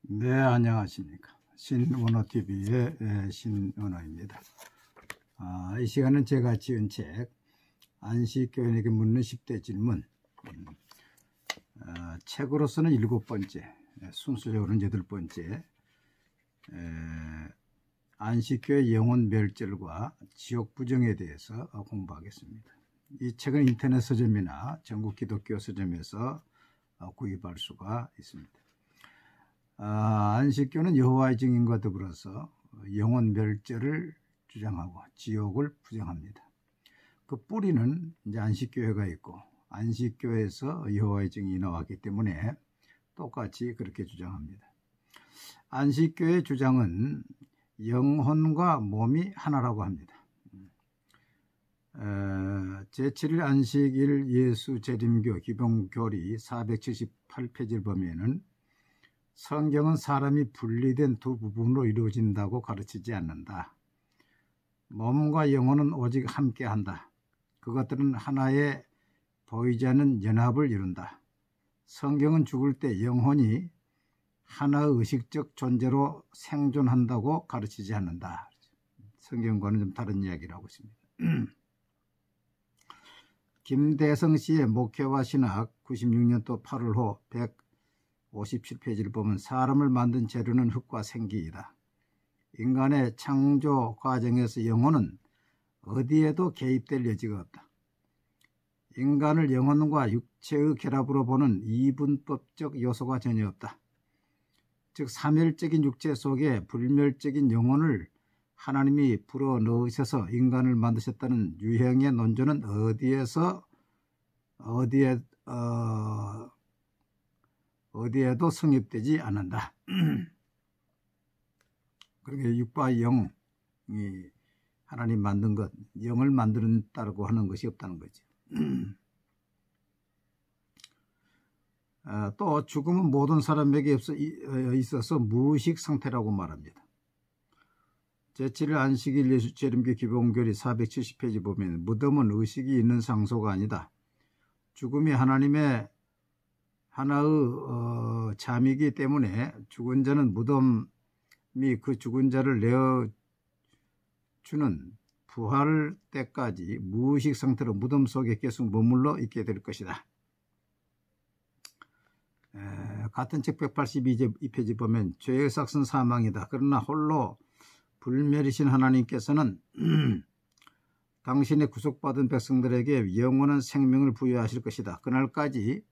네, 안녕하십니까. 신은호TV의 신은호입니다. 이 시간은 제가 지은 책 안식교인에게 묻는 10대 질문, 책으로서는 7번째, 순서적으로는 8번째, 안식교의 영혼 멸절과 지옥 부정에 대해서 공부하겠습니다. 이 책은 인터넷 서점이나 전국 기독교 서점에서 구입할 수가 있습니다. 안식교는 여호와의 증인과 더불어서 영혼 멸절을 주장하고 지옥을 부정합니다. 그 뿌리는 이제 안식교회가 있고 안식교에서 여호와의 증인이 나왔기 때문에 똑같이 그렇게 주장합니다. 안식교의 주장은 영혼과 몸이 하나라고 합니다. 제7일 안식일 예수 재림교 기본교리 478페이지를 보면은 성경은 사람이 분리된 두 부분으로 이루어진다고 가르치지 않는다. 몸과 영혼은 오직 함께한다. 그것들은 하나의 보이지 않는 연합을 이룬다. 성경은 죽을 때 영혼이 하나의 의식적 존재로 생존한다고 가르치지 않는다. 성경과는 좀 다른 이야기를 하고 있습니다. 김대성 씨의 목회와 신학 96년도 8월호 157페이지를 보면 사람을 만든 재료는 흙과 생기이다. 인간의 창조 과정에서 영혼은 어디에도 개입될 여지가 없다. 인간을 영혼과 육체의 결합으로 보는 이분법적 요소가 전혀 없다. 즉 삼일적인 육체 속에 불멸적인 영혼을 하나님이 불어넣으셔서 인간을 만드셨다는 유형의 논조는 어디에도 성립되지 않는다. 그러니까 육과 영이 하나님 만든 것, 영을 만든다고 하는 것이 없다는 거죠. 또 죽음은 모든 사람에게 있어서 무의식 상태라고 말합니다. 제7일 안식일 예수 재림교 기본교리 470페이지 보면 무덤은 의식이 있는 장소가 아니다. 죽음이 하나님의 하나의 잠이기 때문에 죽은 자는 무덤이 그 죽은 자를 내어주는 부활 때까지 무의식 상태로 무덤 속에 계속 머물러 있게 될 것이다. 같은 책 182페이지 보면 죄의 삭은 사망이다. 그러나 홀로 불멸이신 하나님께서는 당신의 구속받은 백성들에게 영원한 생명을 부여하실 것이다. 그날까지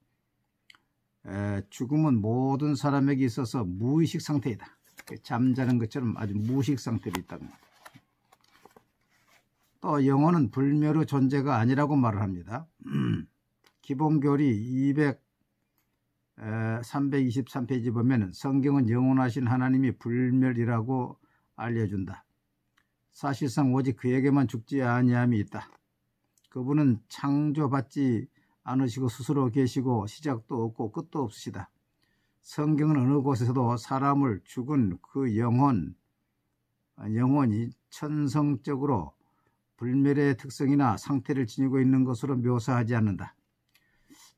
죽음은 모든 사람에게 있어서 무의식 상태이다. 잠자는 것처럼 아주 무의식 상태로 있다는 겁니다. 또 영혼은 불멸의 존재가 아니라고 말을 합니다. 기본교리 323페이지 보면 성경은 영원하신 하나님이 불멸이라고 알려준다. 사실상 오직 그에게만 죽지 아니함이 있다. 그분은 창조받지 않으시고 스스로 계시고 시작도 없고 끝도 없으시다. 성경은 어느 곳에서도 사람을 죽은 그 영혼이 천성적으로 불멸의 특성이나 상태를 지니고 있는 것으로 묘사하지 않는다.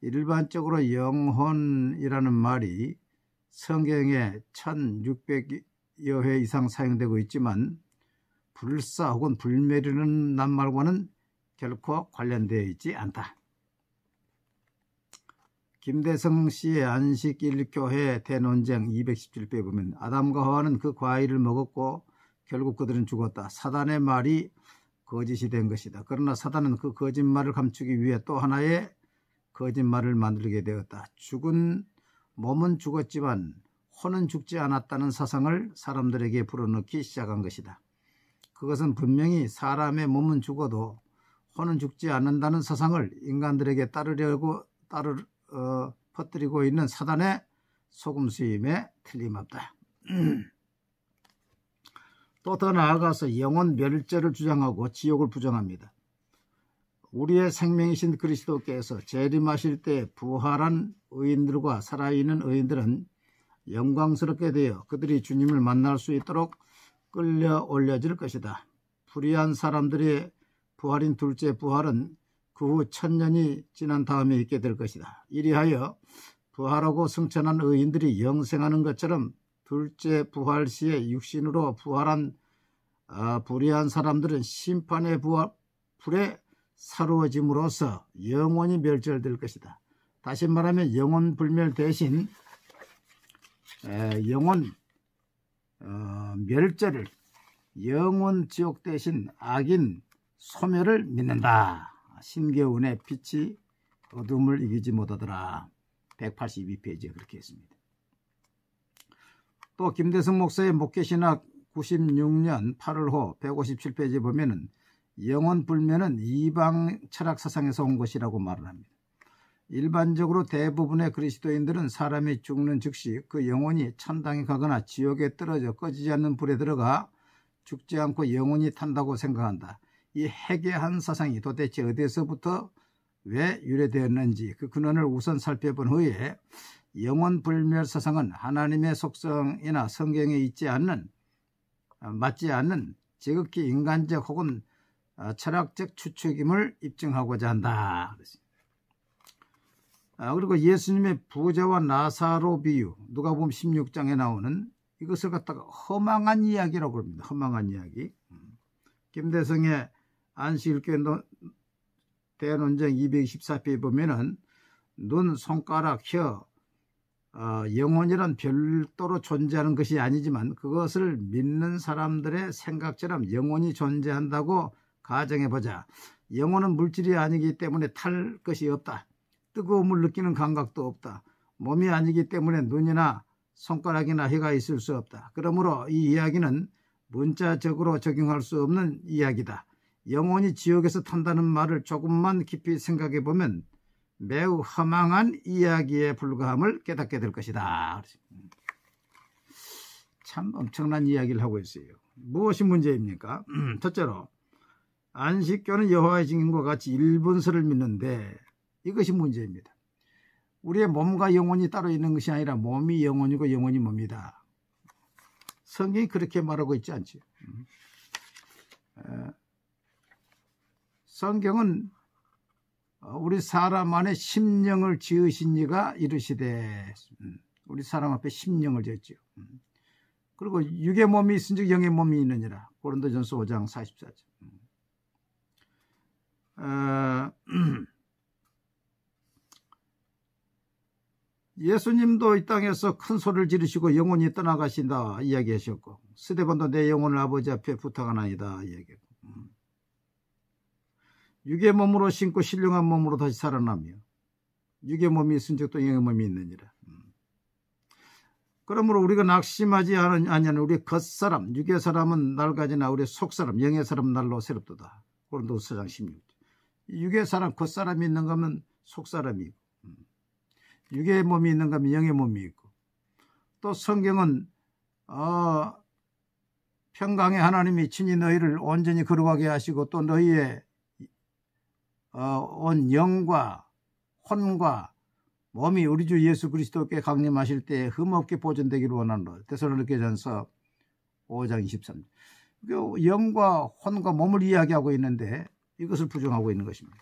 일반적으로 영혼이라는 말이 성경에 1600여 회 이상 사용되고 있지만 불사 혹은 불멸이라는 낱말과는 결코 관련되어 있지 않다. 김대성 씨의 안식일교회 대논쟁 217페이지에 보면 아담과 하와는 그 과일을 먹었고 결국 그들은 죽었다. 사단의 말이 거짓이 된 것이다. 그러나 사단은 그 거짓말을 감추기 위해 또 하나의 거짓말을 만들게 되었다. 죽은 몸은 죽었지만 혼은 죽지 않았다는 사상을 사람들에게 불어넣기 시작한 것이다. 그것은 분명히 사람의 몸은 죽어도 혼은 죽지 않는다는 사상을 인간들에게 퍼뜨리고 있는 사단의 속음수임에 틀림없다. 또 더 나아가서 영혼 멸절을 주장하고 지옥을 부정합니다. 우리의 생명이신 그리스도께서 재림하실 때 부활한 의인들과 살아있는 의인들은 영광스럽게 되어 그들이 주님을 만날 수 있도록 끌려 올려질 것이다. 불의한 사람들의 부활인 둘째 부활은 그 후 1000년이 지난 다음에 있게 될 것이다. 이리하여 부활하고 승천한 의인들이 영생하는 것처럼 둘째 부활 시에 육신으로 부활한 불의한 사람들은 심판의 불에 사루어짐으로써 영원히 멸절될 것이다. 다시 말하면 영원 불멸 대신 영원 멸절을, 영원 지옥 대신 악인 소멸을 믿는다. 신계운의 빛이 어둠을 이기지 못하더라. 182페이지에 그렇게 했습니다. 또 김대성 목사의 목회신학 96년 8월호 157페이지에 보면은 영원 불멸은 이방 철학 사상에서 온 것이라고 말을 합니다. 일반적으로 대부분의 그리스도인들은 사람이 죽는 즉시 그 영혼이 천당에 가거나 지옥에 떨어져 꺼지지 않는 불에 들어가 죽지 않고 영원히 탄다고 생각한다. 이 해괴한 사상이 도대체 어디서부터 왜 유래되었는지 그 근원을 우선 살펴본 후에 영원 불멸 사상은 하나님의 속성이나 성경에 맞지 않는 지극히 인간적 혹은 철학적 추측임을 입증하고자 한다. 그리고 예수님의 부자와 나사로 비유, 누가복음 16장에 나오는 이것을 갖다가 허망한 이야기라고 합니다. 허망한 이야기. 김대성의 안식일교회 대논쟁 224페이지에 보면은 눈, 손가락, 혀, 영혼이란 별도로 존재하는 것이 아니지만 그것을 믿는 사람들의 생각처럼 영혼이 존재한다고 가정해보자. 영혼은 물질이 아니기 때문에 탈 것이 없다. 뜨거움을 느끼는 감각도 없다. 몸이 아니기 때문에 눈이나 손가락이나 혀가 있을 수 없다. 그러므로 이 이야기는 문자적으로 적용할 수 없는 이야기다. 영혼이 지옥에서 탄다는 말을 조금만 깊이 생각해 보면 매우 허망한 이야기에 불과함을 깨닫게 될 것이다. 참 엄청난 이야기를 하고 있어요. 무엇이 문제입니까? 첫째로 안식교는 여호와의 증인과 같이 일분설을 믿는데 이것이 문제입니다. 우리의 몸과 영혼이 따로 있는 것이 아니라 몸이 영혼이고 영혼이 몸이다. 성경이 그렇게 말하고 있지 않죠. 성경은 우리 사람 안에 심령을 지으신 이가 이르시되, 우리 사람 앞에 심령을 지었죠. 그리고 육의 몸이 있은즉 영의 몸이 있느니라. 고린도전서 5장 44절. 예수님도 이 땅에서 큰 소리를 지르시고 영혼이 떠나가신다 이야기하셨고, 스데반도 내 영혼을 아버지 앞에 부탁하나이다 이야기했고, 육의 몸으로 신고 신령한 몸으로 다시 살아나며 육의 몸이 있은즉 또 영의 몸이 있느니라. 그러므로 우리가 낙심하지 아니하는 우리 겉사람, 육의 사람은 낡아지나 우리 속사람, 영의 사람은 날로 새롭도다. 고린도서 4장 16절. 육의 사람, 겉사람이 있는 거면 속사람이고, 육의 몸이 있는 거면 영의 몸이 있고, 또 성경은 평강의 하나님이 친히 너희를 온전히 거룩하게 하시고 또 너희의 온 영과 혼과 몸이 우리 주 예수 그리스도께 강림하실 때 흠없게 보존되기를 원하노라. 데살로니가전서 5장 23절. 영과 혼과 몸을 이야기하고 있는데 이것을 부정하고 있는 것입니다.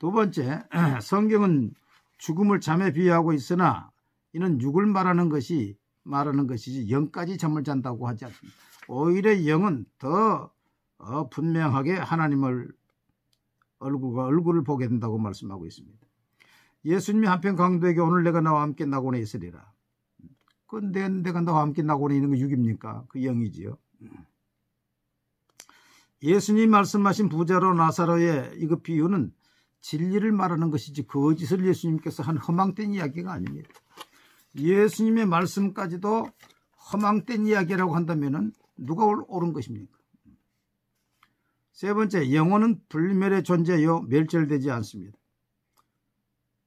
두 번째, 성경은 죽음을 잠에 비유하고 있으나 이는 육을 말하는 것이지 영까지 잠을 잔다고 하지 않습니다. 오히려 영은 더 분명하게 하나님을 얼굴을 보게 된다고 말씀하고 있습니다. 예수님이 한편 강도에게 오늘 내가 나와 함께 낙원에 있으리라. 내가 나와 함께 낙원에 있는 거 육입니까? 그 영이지요. 예수님이 말씀하신 부자로 나사로의 이거 비유는 진리를 말하는 것이지 거짓을 예수님께서 한 허망된 이야기가 아닙니다. 예수님의 말씀까지도 허망된 이야기라고 한다면 누가 옳은 것입니까? 세 번째, 영혼은 불멸의 존재요 멸절되지 않습니다.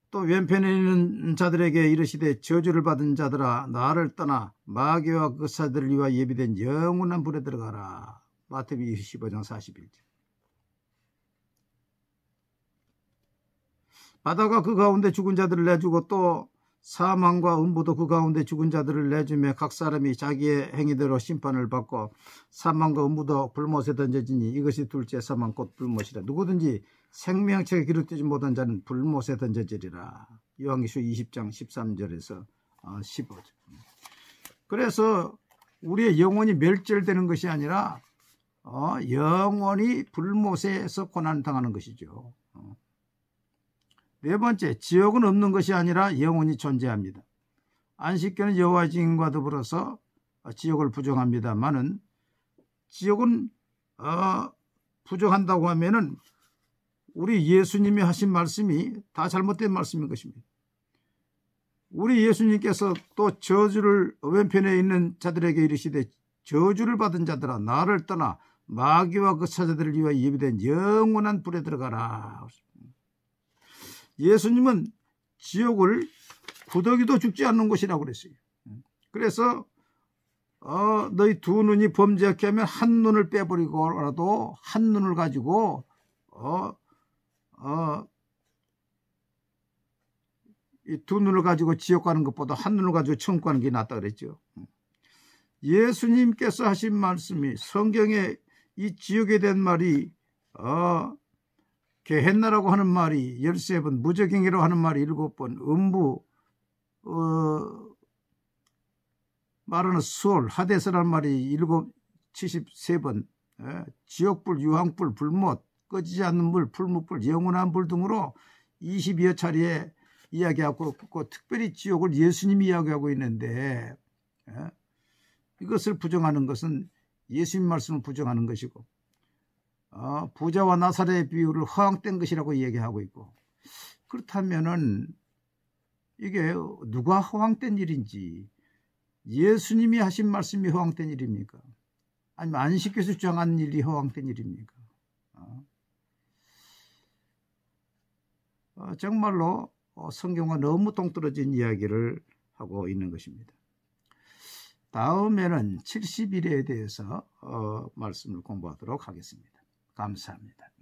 또 왼편에 있는 자들에게 이르시되 저주를 받은 자들아 나를 떠나 마귀와 그 사들을 위하여 예비된 영원한 불에 들어가라. 마태복음 15장 41절. 바다가 그 가운데 죽은 자들을 내주고 또 사망과 음부도 그 가운데 죽은 자들을 내주며 각 사람이 자기의 행위대로 심판을 받고 사망과 음부도 불못에 던져지니 이것이 둘째 사망 곧 불못이라. 누구든지 생명책에 기록되지 못한 자는 불못에 던져지리라. 요한계시록 20장 13절에서 15절. 그래서 우리의 영혼이 멸절되는 것이 아니라 영원히 불못에서 고난당하는 것이죠. 네 번째, 지옥은 없는 것이 아니라 영원히 존재합니다. 안식교는 여호와의 증인과 더불어서 지옥을 부정합니다만은 지옥은 부정한다고 하면은 우리 예수님이 하신 말씀이 다 잘못된 말씀인 것입니다. 우리 예수님께서 또 저주를 왼편에 있는 자들에게 이르시되 저주를 받은 자들아 나를 떠나 마귀와 그 사자들을 위하여 예비된 영원한 불에 들어가라. 예수님은 지옥을 구더기도 죽지 않는 곳이라고 그랬어요. 그래서 너희 두 눈이 범죄하게 하면 한 눈을 빼버리고라도 한 눈을 가지고 이 두 눈을 가지고 지옥 가는 것보다 한 눈을 가지고 천국 가는 게 낫다 그랬죠. 예수님께서 하신 말씀이 성경에 이 지옥에 대한 말이 게헨나라고 하는 말이 13번, 무저갱이라고 하는 말이 7번, 음부 말하는 수월, 하데스라는 말이 73번, 지옥불, 유황불, 불못, 꺼지지 않는 불, 풀무불, 영원한 불 등으로 22여 차례에 이야기하고 특별히 지옥을 예수님이 이야기하고 있는데 이것을 부정하는 것은 예수님 말씀을 부정하는 것이고 부자와 나사렛의 비유를 허황된 것이라고 얘기하고 있고 그렇다면은 이게 누가 허황된 일인지 예수님이 하신 말씀이 허황된 일입니까? 아니면 안식교에서 주장한 일이 허황된 일입니까? 정말로 성경과 너무 동떨어진 이야기를 하고 있는 것입니다. 다음에는 70일에 대해서 말씀을 공부하도록 하겠습니다. 감사합니다.